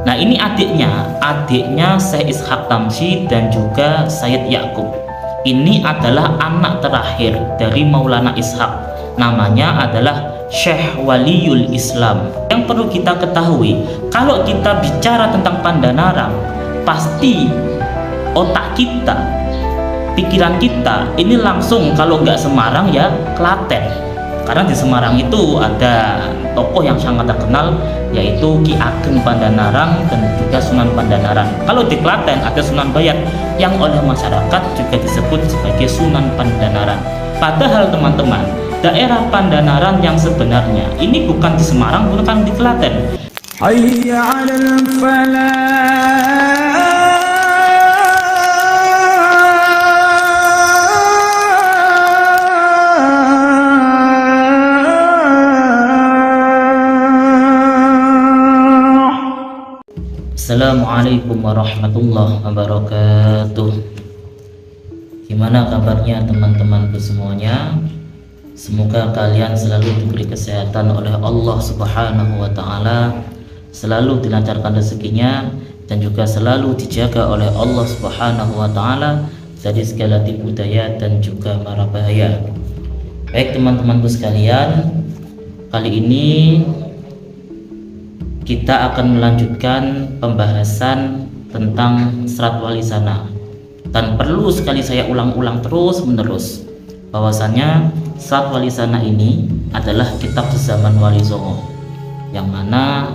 Nah, ini adiknya Syekh Ishaq Tamshi dan juga Sayyid Yaqub. Ini adalah anak terakhir dari Maulana Ishaq. Namanya adalah Syekh Waliul Islam. Yang perlu kita ketahui, kalau kita bicara tentang Pandanaran, pasti otak kita, pikiran kita ini langsung kalau nggak Semarang ya Klaten. Karena di Semarang itu ada tokoh yang sangat terkenal, yaitu Ki Ageng Pandanaran dan juga Sunan Pandanaran. Kalau di Klaten ada Sunan Bayat yang oleh masyarakat juga disebut sebagai Sunan Pandanaran. Padahal teman-teman, daerah Pandanaran yang sebenarnya ini bukan di Semarang, bukan di Klaten. Hayya 'alal falah. Assalamualaikum warahmatullahi wabarakatuh. Gimana kabarnya teman-temanku semuanya? Semoga kalian selalu diberi kesehatan oleh Allah Subhanahu wa Ta'ala, selalu dilancarkan rezekinya, dan juga selalu dijaga oleh Allah Subhanahu wa Ta'ala dari segala tipu daya dan juga mara bahaya. Baik teman-temanku sekalian, kali ini kita akan melanjutkan pembahasan tentang Serat Wali Sana. Dan perlu sekali saya ulang-ulang terus menerus bahwasannya Serat Wali Sana ini adalah kitab zaman Wali Songo, yang mana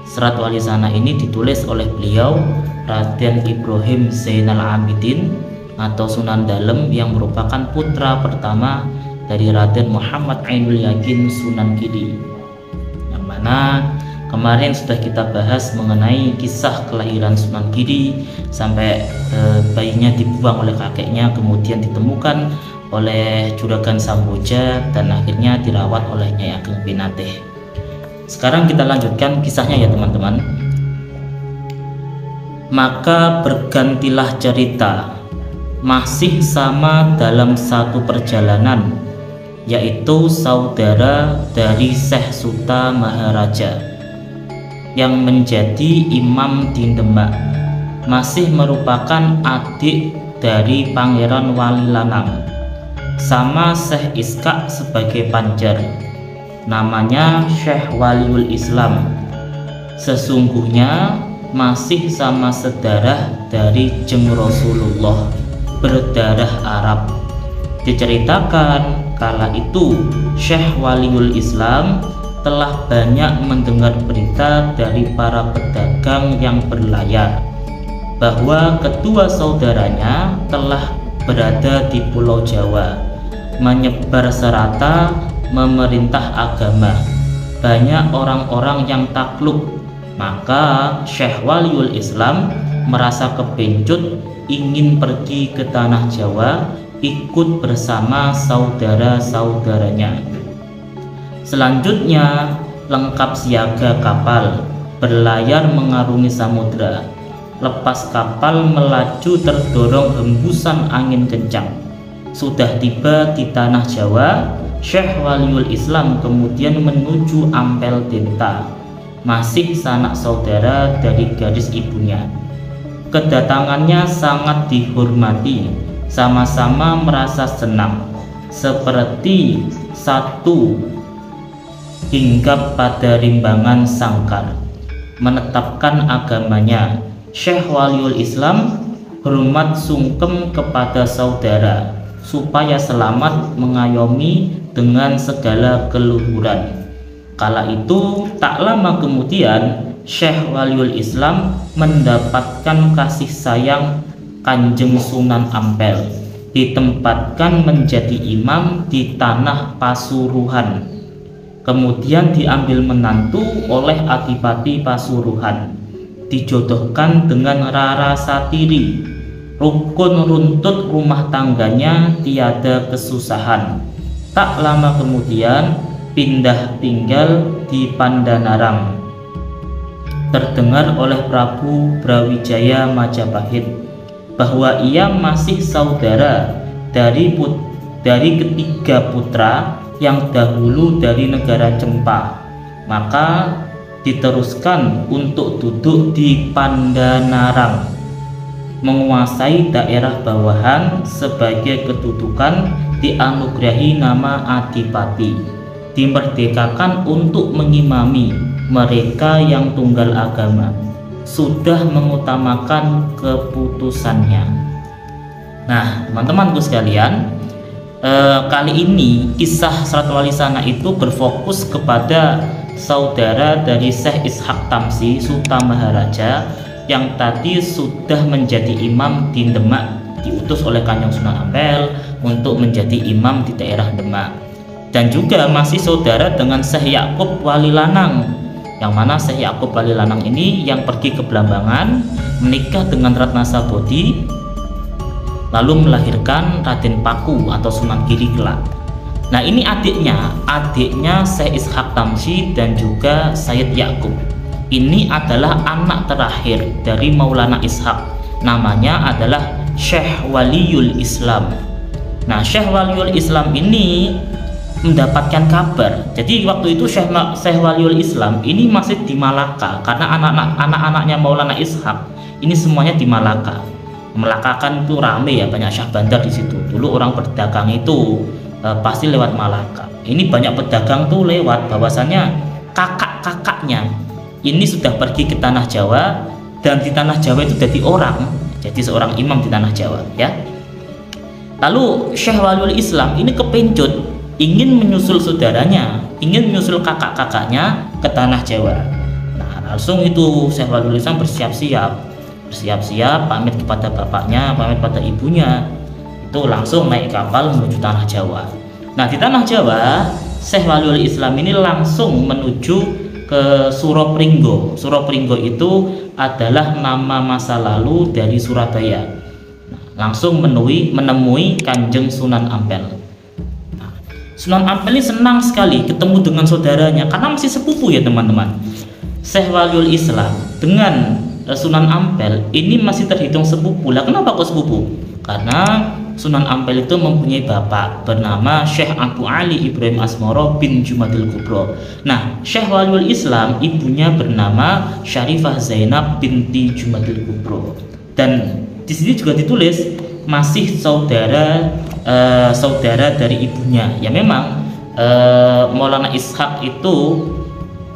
Serat Wali Sana ini ditulis oleh beliau Raden Ibrahim Zainal Abidin atau Sunan Dalem, yang merupakan putra pertama dari Raden Muhammad Ainul Yakin Sunan Kili, yang mana kemarin sudah kita bahas mengenai kisah kelahiran Sunan Kili sampai bayinya dibuang oleh kakeknya, kemudian ditemukan oleh Juragan Samboja dan akhirnya dirawat oleh Nyai Ageng Pinatih. Sekarang kita lanjutkan kisahnya ya teman-teman. Maka bergantilah cerita, masih sama dalam satu perjalanan, yaitu saudara dari Syekh Suta Maharaja yang menjadi imam di Demak, masih merupakan adik dari Pangeran Wali Lanang, sama Syekh Ishaq sebagai panjar. Namanya Syekh Waliul Islam. Sesungguhnya masih sama sedarah dari Jeng Rasulullah, berdarah Arab. Diceritakan kala itu Syekh Waliul Islam telah banyak mendengar berita dari para pedagang yang berlayar bahwa kedua saudaranya telah berada di Pulau Jawa, menyebar serata memerintah agama. Banyak orang-orang yang takluk. Maka Syekh Waliul Islam merasa kebencut, ingin pergi ke tanah Jawa, ikut bersama saudara-saudaranya. Selanjutnya lengkap siaga kapal, berlayar mengarungi samudra. Lepas kapal melaju terdorong hembusan angin kencang. Sudah tiba di tanah Jawa, Syekh Waliul Islam kemudian menuju Ampel Denta, masih sanak saudara dari garis ibunya. Kedatangannya sangat dihormati, sama-sama merasa senang, seperti satu hinggap pada rimbangan sangkar, menetapkan agamanya. Syekh Waliul Islam hormat sungkem kepada saudara supaya selamat mengayomi dengan segala keluhuran. Kala itu tak lama kemudian Syekh Waliul Islam mendapatkan kasih sayang Kanjeng Sunan Ampel, ditempatkan menjadi imam di tanah Pasuruhan. Kemudian diambil menantu oleh Adipati Pasuruhan, dijodohkan dengan Rara Satiri. Rukun runtut rumah tangganya tiada kesusahan. Tak lama kemudian pindah tinggal di Pandanaran. Terdengar oleh Prabu Brawijaya Majapahit bahwa ia masih saudara dari ketiga putra yang dahulu dari negara Cempa. Maka diteruskan untuk duduk di Pandanarang, menguasai daerah bawahan sebagai kedudukan, dianugerahi nama Adipati, dimerdekakan untuk mengimami mereka yang tunggal agama, sudah mengutamakan keputusannya. Nah, teman-temanku sekalian, kali ini kisah Surat Wali Sana itu berfokus kepada saudara dari Syekh Ishaq Tamsi Suta Maharaja yang tadi sudah menjadi imam di Demak, diutus oleh Kanjeng Sunan Ampel untuk menjadi imam di daerah Demak, dan juga masih saudara dengan Syekh Yakub Wali Lanang, yang mana Syekh Yakub Wali Lanang ini yang pergi ke Blambangan, menikah dengan Ratna Sabodi, lalu melahirkan Raden Paku atau Sunan Giri kelak. Nah, ini adiknya Syekh Ishaq Tamsi dan juga Sayyid Yakub. Ini adalah anak terakhir dari Maulana Ishaq, namanya adalah Syekh Waliul Islam. Nah, Syekh Waliul Islam ini mendapatkan kabar, jadi waktu itu Syekh Waliul Islam ini masih di Malaka, karena anak-anaknya Maulana Ishaq ini semuanya di Malaka. Malaka kan itu rame ya, banyak syah bandar di situ. Dulu orang berdagang itu pasti lewat Malaka. Ini banyak pedagang tuh lewat, bahwasannya kakak-kakaknya ini sudah pergi ke tanah Jawa, dan di tanah Jawa itu jadi seorang imam di tanah Jawa ya. Lalu Syekh Waliul Islam ini kepencut, ingin menyusul saudaranya, ingin menyusul kakak-kakaknya ke tanah Jawa. Nah, langsung itu Syekh Waliul Islam bersiap-siap, pamit kepada bapaknya, pamit pada ibunya, itu langsung naik kapal menuju tanah Jawa. Nah, di tanah Jawa Syekh Waliul Islam ini langsung menuju ke Suropringgo. Suropringgo itu adalah nama masa lalu dari Surabaya. Nah, langsung menemui Kanjeng Sunan Ampel. Nah, Sunan Ampel ini senang sekali ketemu dengan saudaranya, karena masih sepupu ya teman-teman. Syekh Waliul Islam dengan Sunan Ampel ini masih terhitung sepupu. Lah, kenapa kok sepupu? Karena Sunan Ampel itu mempunyai bapak bernama Syekh Abu Ali Ibrahim Asmoro bin Jumadil Kubro. Nah, Syekh Waliul Islam ibunya bernama Syarifah Zainab binti Jumadil Kubro. Dan di sini juga ditulis masih saudara dari ibunya. Ya memang Maulana Ishaq itu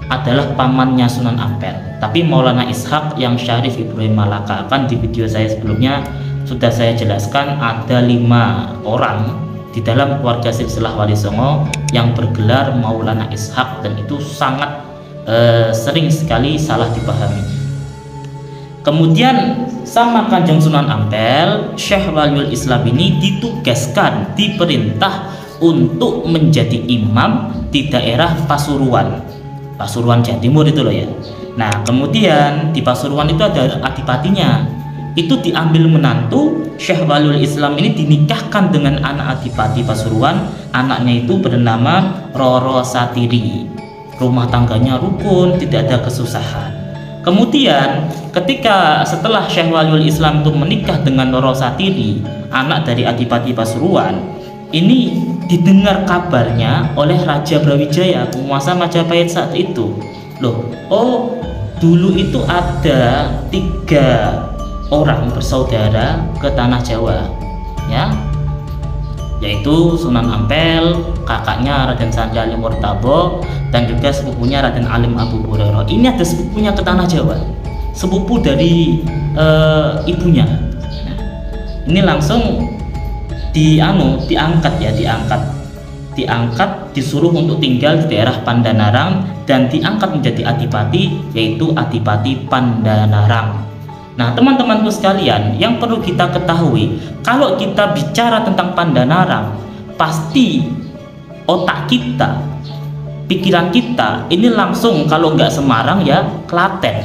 adalah pamannya Sunan Ampel. Tapi Maulana Ishaq yang Syarif Ibrahim Malaka, kan di video saya sebelumnya sudah saya jelaskan ada 5 orang di dalam keluarga silsilah Wali Songo yang bergelar Maulana Ishaq, dan itu sangat sering sekali salah dipahami. Kemudian sama Kanjeng Sunan Ampel, Syekh Waliul Islam ini ditugaskan, diperintah untuk menjadi imam di daerah Pasuruan Jawa Timur itu loh ya. Nah, kemudian di Pasuruan itu ada adipatinya, itu diambil menantu. Syekh Waliul Islam ini dinikahkan dengan anak adipati Pasuruan. Anaknya itu bernama Roro Satiri. Rumah tangganya rukun, tidak ada kesusahan. Kemudian ketika setelah Syekh Waliul Islam itu menikah dengan Roro Satiri, anak dari adipati Pasuruan, ini didengar kabarnya oleh Raja Brawijaya, penguasa Majapahit saat itu. Loh, oh dulu itu ada 3 orang bersaudara ke tanah Jawa ya, yaitu Sunan Ampel, kakaknya Raden Sanja Ali Murtabo, dan juga sepupunya Raden Alim Abu Hurairah. Ini ada sepupunya ke tanah Jawa, sepupu dari ibunya. Nah, ini langsung diangkat, disuruh untuk tinggal di daerah Pandanarang, dan diangkat menjadi adipati, yaitu Adipati Pandanarang. Nah, teman-temanku sekalian, yang perlu kita ketahui, kalau kita bicara tentang Pandanarang, pasti otak kita, pikiran kita ini langsung, kalau nggak Semarang ya Klaten.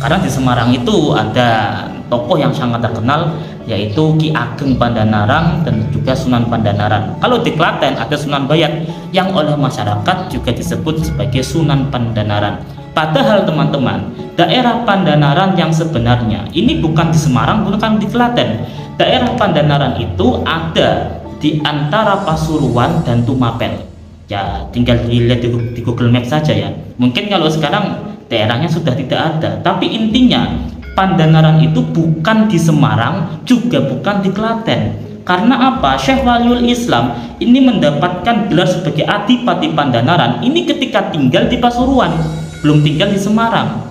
Karena di Semarang itu ada tokoh yang sangat terkenal, yaitu Ki Ageng Pandanarang dan juga Sunan Pandanarang. Kalau di Klaten ada Sunan Bayat yang oleh masyarakat juga disebut sebagai Sunan Pandanarang. Padahal teman-teman, daerah Pandanaran yang sebenarnya ini bukan di Semarang, bukan di Klaten. Daerah Pandanaran itu ada di antara Pasuruan dan Tumapel. Ya, tinggal dilihat di Google Maps saja ya. Mungkin kalau sekarang daerahnya sudah tidak ada. Tapi intinya Pandanaran itu bukan di Semarang, juga bukan di Klaten. Karena apa? Syekh Waliul Islam ini mendapatkan gelar sebagai Adipati Pandanaran ini ketika tinggal di Pasuruan, belum tinggal di Semarang.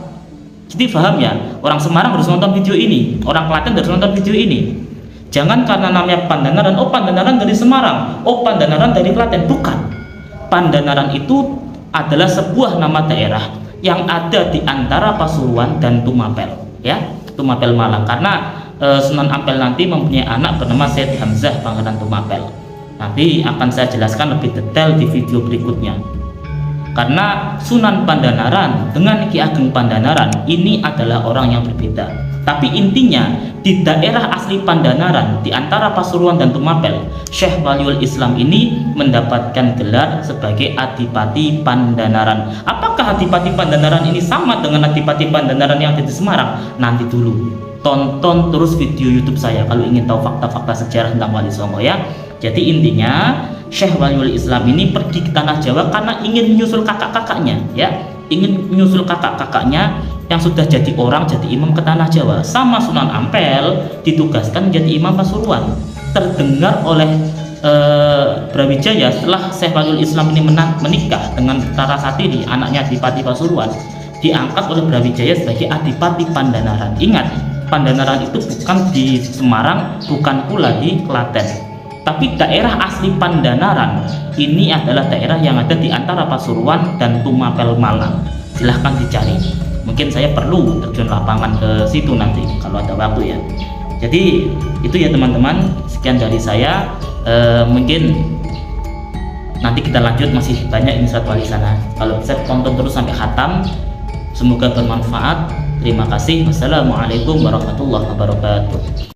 Jadi paham ya, orang Semarang harus nonton video ini, orang Klaten harus nonton video ini. Jangan karena namanya Pandanaran, oh Pandanaran dari Semarang, oh Pandanaran dari Klaten. Bukan. Pandanaran itu adalah sebuah nama daerah yang ada di antara Pasuruan dan Tumapel, ya, Tumapel Malang. Karena Sunan Ampel nanti mempunyai anak bernama Syed Hamzah Pangeran Tumapel. Nanti akan saya jelaskan lebih detail di video berikutnya. Karena Sunan Pandanaran dengan Ki Ageng Pandanaran ini adalah orang yang berbeda. Tapi intinya di daerah asli Pandanaran di antara Pasuruan dan Tumapel, Syekh Waliul Islam ini mendapatkan gelar sebagai Adipati Pandanaran. Apakah Adipati Pandanaran ini sama dengan Adipati Pandanaran yang ada di Semarang? Nanti dulu. Tonton terus video YouTube saya kalau ingin tahu fakta-fakta sejarah tentang Wali Songo ya. Jadi intinya Syekh Waliul Islam ini pergi ke tanah Jawa karena ingin menyusul kakak-kakaknya, ya, ingin menyusul kakak-kakaknya yang sudah jadi orang, jadi imam ke tanah Jawa. Sama Sunan Ampel ditugaskan menjadi imam Pasuruan. Terdengar oleh Brawijaya setelah Syekh Waliul Islam ini menikah dengan Tarasatiri, anaknya Adipati Pasuruan, diangkat oleh Brawijaya sebagai Adipati Pandanaran. Ingat, Pandanaran itu bukan di Semarang, bukan pula di Klaten, tapi daerah asli Pandanaran ini adalah daerah yang ada di antara Pasuruan dan Tumapel Malang. Silahkan dicari, mungkin saya perlu terjun lapangan ke situ nanti kalau ada waktu ya. Jadi itu ya teman-teman, sekian dari saya. Mungkin nanti kita lanjut, masih banyak ini surat wali sana. Kalau bisa tonton terus sampai khatam, semoga bermanfaat. Terima kasih. Wassalamualaikum warahmatullahi wabarakatuh.